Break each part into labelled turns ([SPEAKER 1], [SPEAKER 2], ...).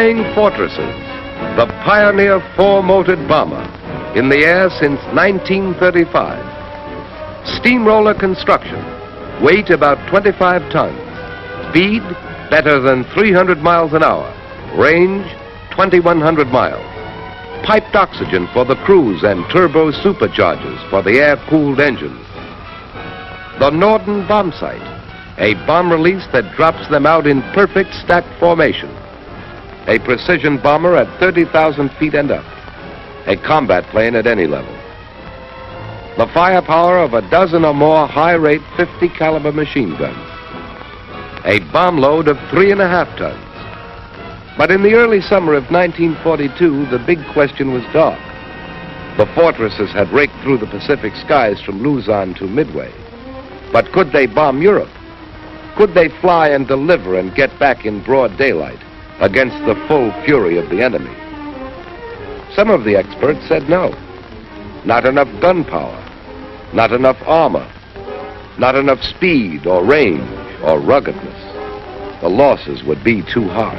[SPEAKER 1] Flying Fortresses, the pioneer four-motored bomber, in the air since 1935. Steamroller construction, weight about 25 tons, speed better than 300 miles an hour, range 2,100 miles. Piped oxygen for the crews and turbo superchargers for the air-cooled engines. The Norden bomb sight, a bomb release that drops them out in perfect stacked formation. A precision bomber at 30,000 feet and up. A combat plane at any level. The firepower of a dozen or more high-rate 50 caliber machine guns. A bomb load of 3.5 tons. But in the early summer of 1942, the big question was dark. The Fortresses had raked through the Pacific skies from Luzon to Midway. But could they bomb Europe? Could they fly and deliver and get back in broad daylight against the full fury of the enemy? Some of the experts said no. Not enough gunpowder, not enough armor, not enough speed or range or ruggedness. The losses would be too high.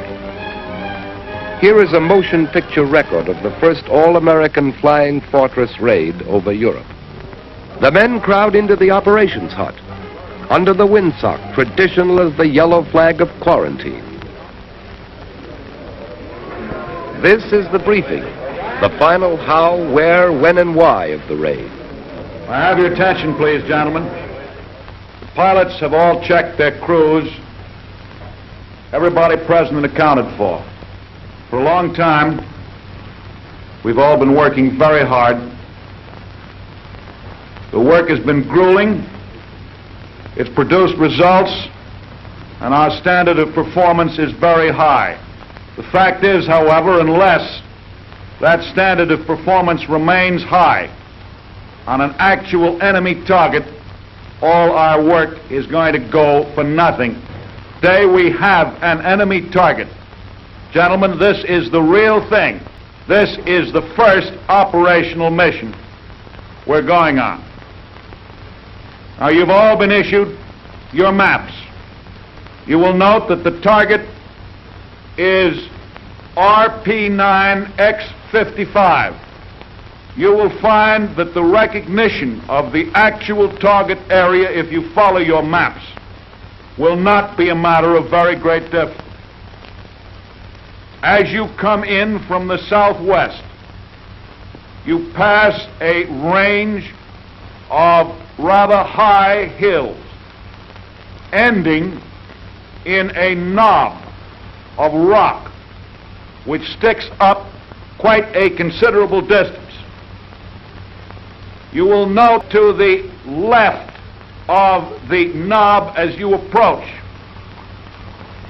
[SPEAKER 1] Here is a motion picture record of the first all-American Flying Fortress raid over Europe. The men crowd into the operations hut, under the windsock, traditional as the yellow flag of quarantine. This is the briefing, the final how, where, when, and why of the raid.
[SPEAKER 2] I have your attention, please, gentlemen. The pilots have all checked their crews. Everybody present and accounted for. For a long time, we've all been working very hard. The work has been grueling. It's produced results, and our standard of performance is very high. The fact is, however, unless that standard of performance remains high on an actual enemy target, all our work is going to go for nothing. Today we have an enemy target. Gentlemen, this is the real thing. This is the first operational mission we're going on. Now, you've all been issued your maps. You will note that the target is RP9X55. You will find that the recognition of the actual target area, if you follow your maps, will not be a matter of very great difficulty. As you come in from the southwest, you pass a range of rather high hills, ending in a knob of rock which sticks up quite a considerable distance. You will note to the left of the knob as you approach,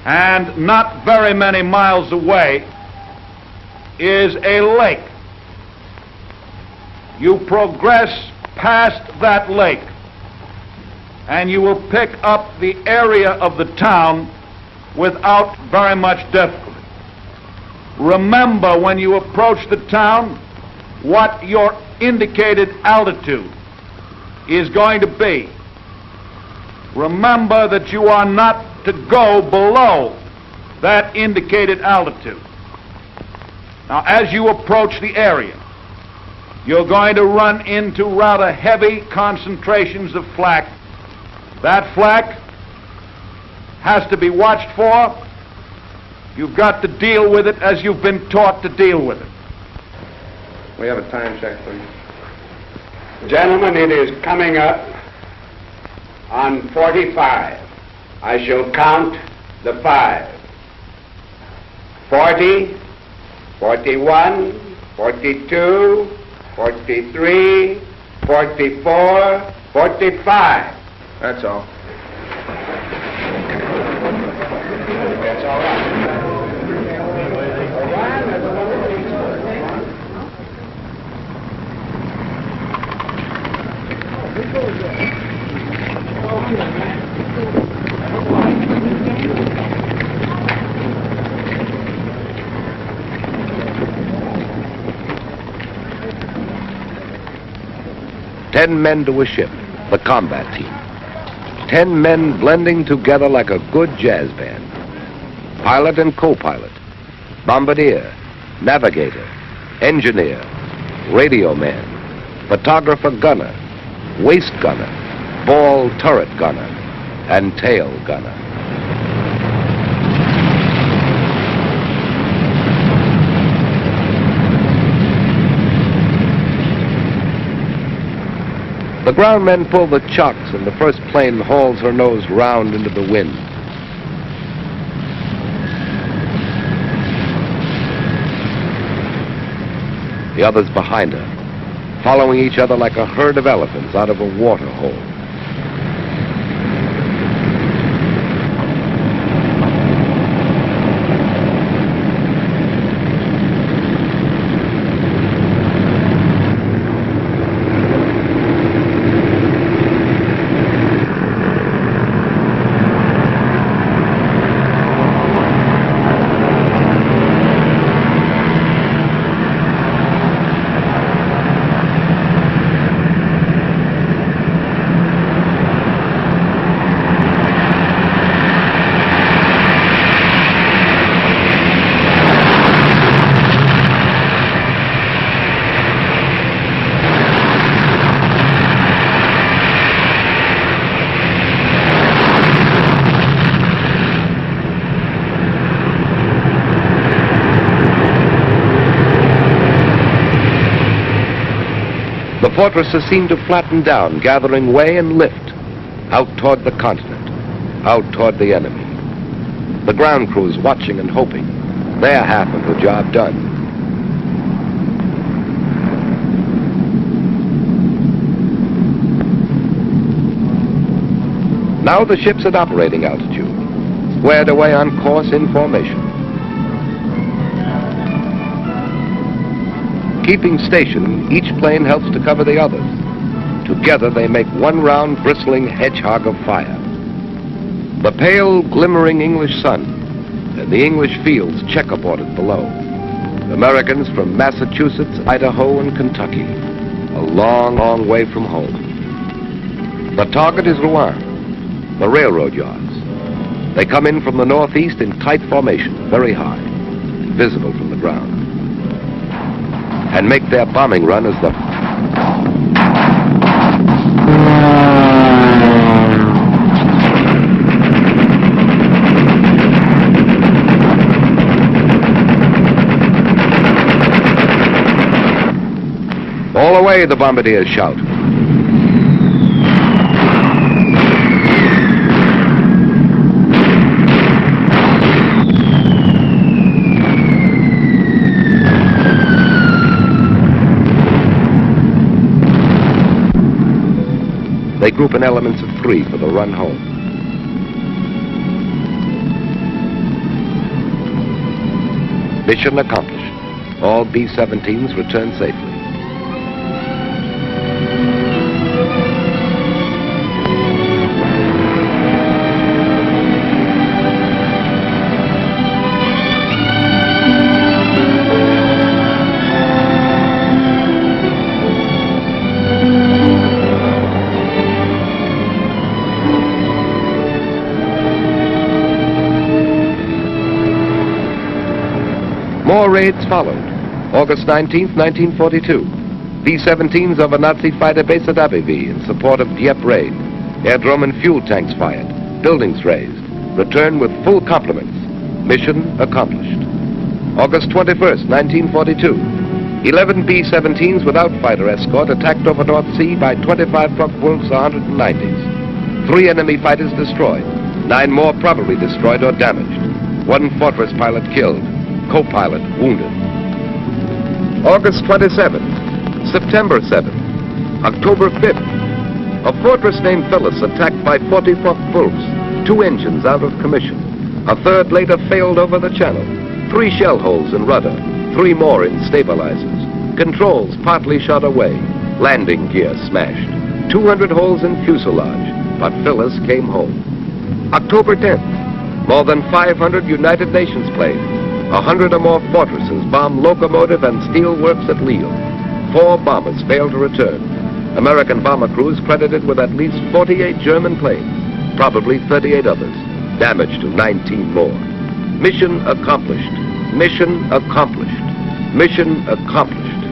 [SPEAKER 2] and not very many miles away, is a lake. You progress past that lake, and you will pick up the area of the town without very much difficulty. Remember, when you approach the town, what your indicated altitude is going to be. Remember that you are not to go below that indicated altitude. Now, as you approach the area, you're going to run into rather heavy concentrations of flak. That flak has to be watched for. You've got to deal with it as you've been taught to deal with it.
[SPEAKER 1] We have a time check, please.
[SPEAKER 3] Gentlemen, it is coming up on 45. I shall count the 5. 40, 41, 42, 43, 44, 45.
[SPEAKER 1] That's all.
[SPEAKER 3] That's all right.
[SPEAKER 1] Ten men to a ship, the combat team. 10 men blending together like a good jazz band. Pilot and co-pilot. bombardier, navigator, engineer, radio man, photographer gunner, waist gunner, ball turret gunner, and tail gunner. The ground men pull the chocks and the first plane hauls her nose round into the wind. The others behind her, following each other like a herd of elephants out of a water hole. The fortresses seem to flatten down, gathering way and lift, out toward the continent, out toward the enemy. The ground crews watching and hoping. Their half of the job done. Now the ship's at operating altitude, squared away on course in formation. Keeping station, each plane helps to cover the others. Together they make one round, bristling hedgehog of fire. The pale, glimmering English sun and the English fields checkerboarded below. Americans from Massachusetts, Idaho, and Kentucky, a long, long way from home. The target is Rouen, the railroad yards. They come in from the northeast in tight formation, very high, visible from the ground, and make their bombing run as the all away, the bombardiers shout. They group in elements of 3 for the run home. Mission accomplished. All B-17s return safely. More raids followed. August 19th, 1942. B-17s over Nazi fighter base at Abbeville in support of Dieppe raid. Aerodrome and fuel tanks fired. Buildings razed. Return with full complements. Mission accomplished. August 21st, 1942. 11 B-17s without fighter escort attacked over North Sea by 25 Focke-Wulfs 190s. 3 enemy fighters destroyed. 9 more probably destroyed or damaged. 1 fortress pilot killed. Co-pilot wounded. August 27th, September 7th, October 5th. A fortress named Phyllis attacked by 40 Focke-Wulfs, 2 engines out of commission. A 3rd later failed over the channel. 3 shell holes in rudder, 3 more in stabilizers. Controls partly shot away. Landing gear smashed. 200 holes in fuselage, but Phyllis came home. October 10th, more than 500 United Nations planes, 100 or more fortresses bombed locomotive and steel works at Lille. 4 bombers failed to return. American bomber crews credited with at least 48 German planes, probably 38 others, damage to 19 more. Mission accomplished. Mission accomplished. Mission accomplished.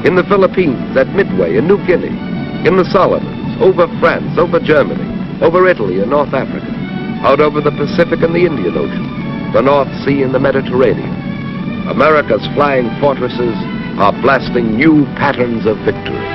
[SPEAKER 1] In the Philippines, at Midway, in New Guinea, in the Solomons, over France, over Germany, over Italy and North Africa, out over the Pacific and the Indian Ocean, the North Sea and the Mediterranean, America's flying fortresses are blasting new patterns of victory.